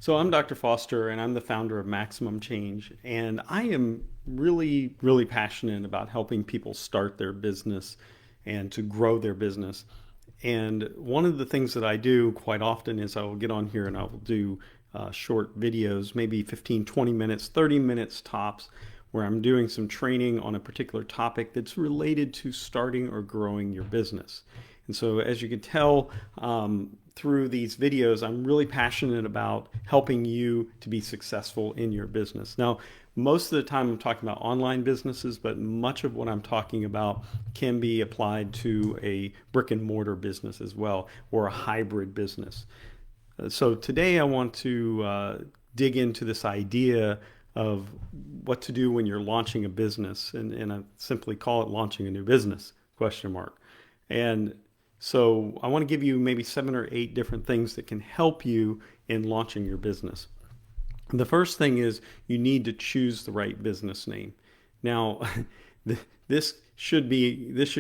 So I'm Dr. Foster, and I'm the founder of Maximum Change. And I am really, really passionate about helping people start their business and to grow their business. And one of the things that I do quite often is I will get on here and I will do short videos, maybe 15, 20 minutes, 30 minutes tops, where I'm doing some training on a particular topic that's related to starting or growing your business. And so, as you can tell through these videos, I'm really passionate about helping you to be successful in your business. Now, most of the time I'm talking about online businesses, but much of what I'm talking about can be applied to a brick and mortar business as well, or a hybrid business. So today I want to dig into this idea of what to do when you're launching a business, and I simply call it launching a new business, question mark. And so I want to give you maybe 7 or 8 different things that can help you in launching your business. The first thing is you need to choose the right business name. Now, this should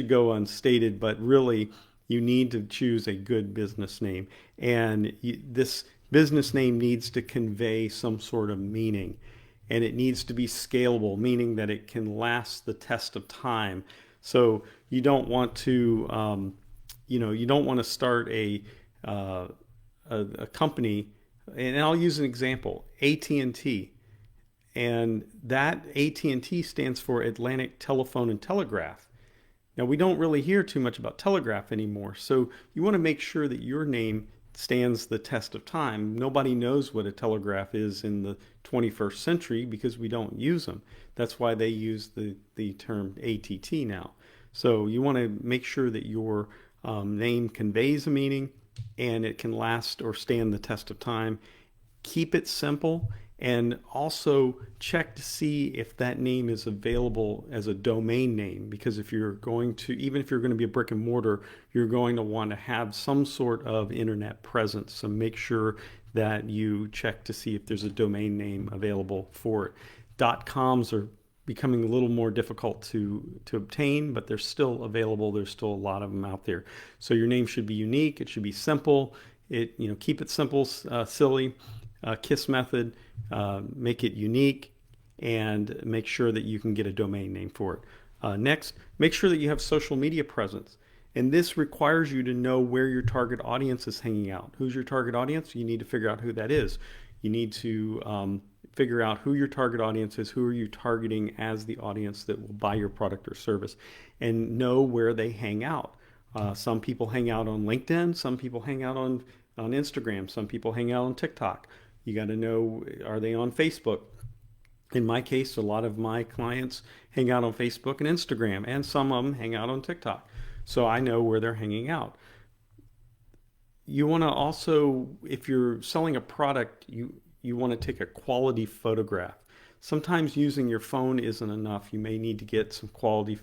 go unstated, but really you need to choose a good business name, and this business name needs to convey some sort of meaning, and it needs to be scalable, meaning that it can last the test of time. So you don't want to, you don't want to start uh, a company, and I'll use an example, AT&T, and that AT&T stands for Atlantic Telephone and Telegraph. Now, we don't really hear too much about telegraph anymore, so you want to make sure that your name stands the test of time. Nobody knows what a telegraph is in the 21st century because we don't use them. That's why they use the term ATT now. So you want to make sure that your name conveys a meaning and it can last or stand the test of time. Keep it simple, and also check to see if that name is available as a domain name, because if you're going to, even if you're going to be a brick and mortar, you're going to want to have some sort of internet presence. So make sure that you check to see if there's a domain name available for it. .coms are becoming a little more difficult to obtain, but they're still available. There's still a lot of them out there. So your name should be unique. It should be simple. Keep it simple, silly. KISS method, make it unique, and make sure that you can get a domain name for it. Next, make sure that you have social media presence. And this requires you to know where your target audience is hanging out. Who's your target audience? You need to figure out who that is. You need to figure out who your target audience is, who are you targeting as the audience that will buy your product or service, and know where they hang out. Some people hang out on LinkedIn, some people hang out on Instagram, some people hang out on TikTok. You got to know, are they on Facebook? In my case, a lot of my clients hang out on Facebook and Instagram, and some of them hang out on TikTok. So I know where they're hanging out. You want to also, if you're selling a product, you want to take a quality photograph. Sometimes using your phone isn't enough. You may need to get some quality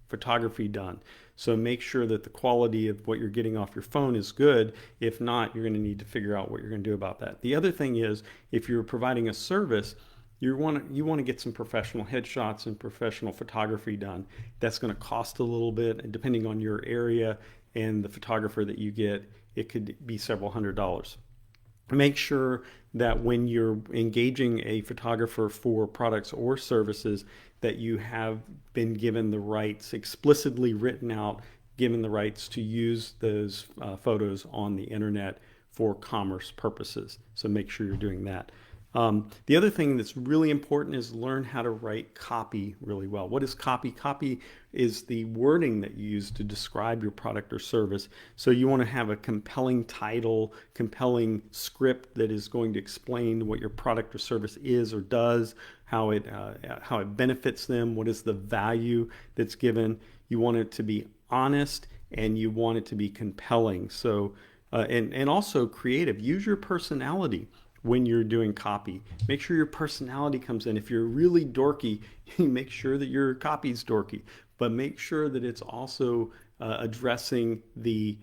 photography done. So make sure that the quality of what you're getting off your phone is good. If not, you're going to need to figure out what you're going to do about that. The other thing is, if you're providing a service, you want to get some professional headshots and professional photography done. That's going to cost a little bit, and depending on your area and the photographer that you get, it could be several $100s. Make sure that when you're engaging a photographer for products or services, that you have been given the rights, explicitly written out, given the rights to use those photos on the internet for commerce purposes. So make sure you're doing that. The other thing that's really important is learn how to write copy really well. What is copy? Copy is the wording that you use to describe your product or service. So you want to have a compelling title, compelling script that is going to explain what your product or service is or does, how it benefits them, what is the value that's given. You want it to be honest, and you want it to be compelling. So and also creative. Use your personality when you're doing copy. Make sure your personality comes in. If you're really dorky, make sure that your copy's dorky, but make sure that it's also addressing the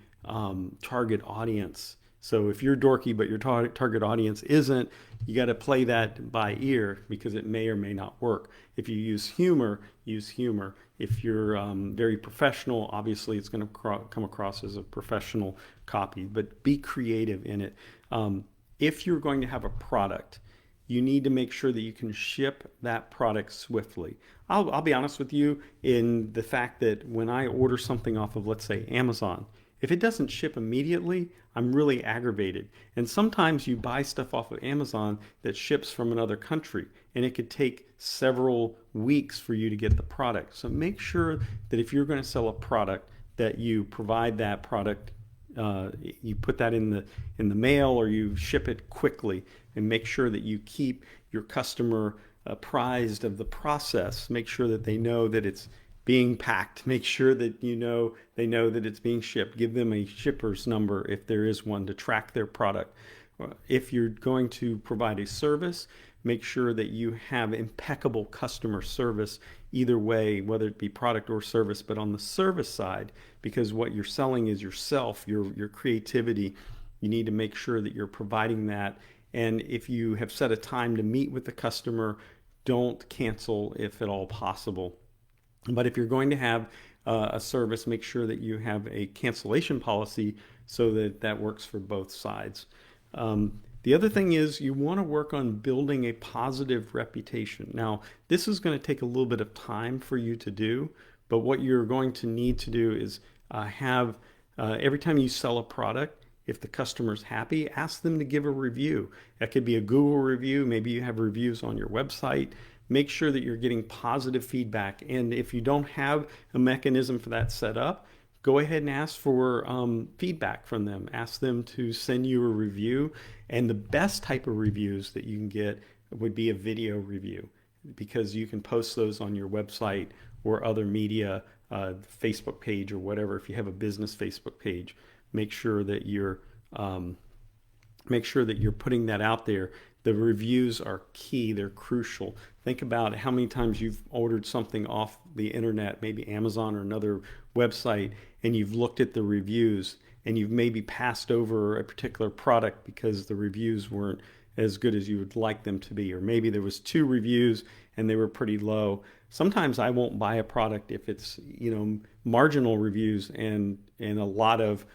target audience. So if you're dorky but your target audience isn't, you got to play that by ear, because it may or may not work. If you use humor, use humor. If you're very professional, obviously it's going to come across as a professional copy, but be creative in it. if you're going to have a product, you need to make sure that you can ship that product swiftly. I'll be honest with you in the fact that when I order something off of, let's say, Amazon, if it doesn't ship immediately, I'm really aggravated. And sometimes you buy stuff off of Amazon that ships from another country, and it could take several weeks for you to get the product. So make sure that if you're going to sell a product, that you provide that product, you put that in the mail, or you ship it quickly, and make sure that you keep your customer apprised of the process. Make sure that they know that it's being packed. Make sure that they know that it's being shipped. Give them a shipper's number if there is one to track their product. If you're going to provide a service, make sure that you have impeccable customer service either way, whether it be product or service. But on the service side, because what you're selling is yourself, your creativity, you need to make sure that you're providing that. And if you have set a time to meet with the customer, don't cancel if at all possible. But if you're going to have a service, make sure that you have a cancellation policy so that that works for both sides. The other thing is you want to work on building a positive reputation. Now, this is going to take a little bit of time for you to do, but what you're going to need to do is have every time you sell a product, if the customer's happy, ask them to give a review. That could be a Google review. Maybe you have reviews on your website. Make sure that you're getting positive feedback. And if you don't have a mechanism for that set up, go ahead and ask for feedback from them. Ask them to send you a review. And the best type of reviews that you can get would be a video review, because you can post those on your website or other media, Facebook page or whatever. If you have a business Facebook page, make sure that you're putting that out there. The reviews are key. They're crucial. Think about how many times you've ordered something off the internet, maybe Amazon or another website, and you've looked at the reviews and you've maybe passed over a particular product because the reviews weren't as good as you would like them to be, or maybe there was 2 reviews and they were pretty low. Sometimes I won't buy a product if it's marginal reviews and a lot of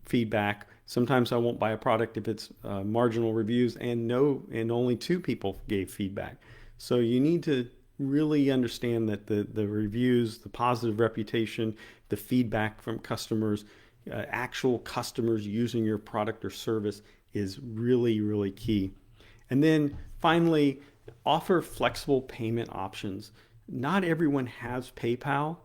feedback. Sometimes I won't buy a product if it's marginal reviews and only 2 people gave feedback. So you need to really understand that the reviews, the positive reputation, the feedback from customers, actual customers using your product or service is really, really key. And then finally, offer flexible payment options. Not everyone has PayPal.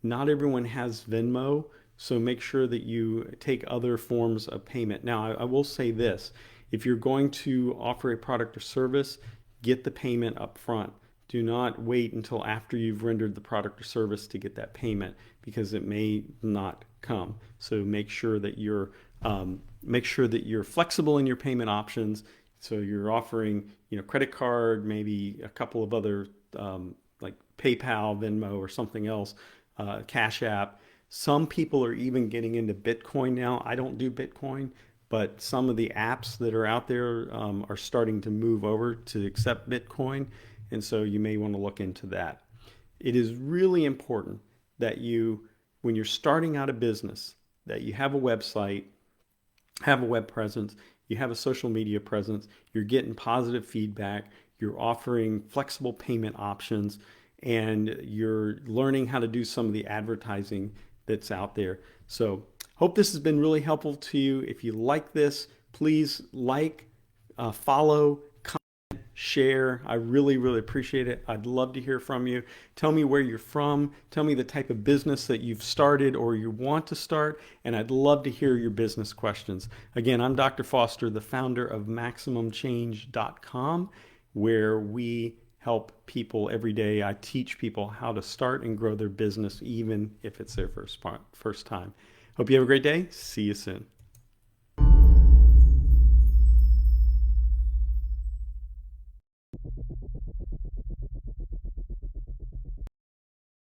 Not everyone has Venmo. So make sure that you take other forms of payment. Now, I will say this. If you're going to offer a product or service, get the payment up front. Do not wait until after you've rendered the product or service to get that payment, because it may not come. So make sure that you're flexible in your payment options. So you're offering, credit card, maybe a couple of other like PayPal, Venmo, or something else, Cash App. Some people are even getting into Bitcoin now. I don't do Bitcoin, but some of the apps that are out there are starting to move over to accept Bitcoin. And so you may want to look into that. It is really important that when you're starting out a business, that you have a website, have a web presence, you have a social media presence, you're getting positive feedback, you're offering flexible payment options, and you're learning how to do some of the advertising that's out there. So hope this has been really helpful to you. If you like this, please follow, comment, share. I really, really appreciate it. I'd love to hear from you. Tell me where you're from. Tell me the type of business that you've started or you want to start, and I'd love to hear your business questions. Again, I'm Dr. Foster, the founder of MaximumChange.com, where we help people every day. I teach people how to start and grow their business, even if it's their first time. Hope you have a great day. See you soon.